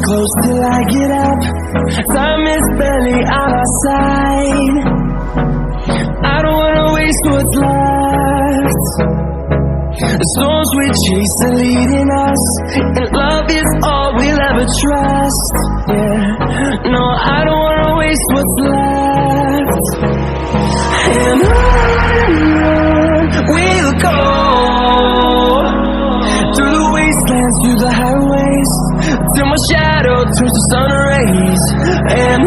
close till I get up. Time is barely on our side. I don't wanna waste what's left. The storms we chase are leading us, and love is all we'll ever trust. Yeah, no, I don't wanna waste what's left. And on we'll go, through the wastelands, through the highways, till my shadow turns to sun rays. And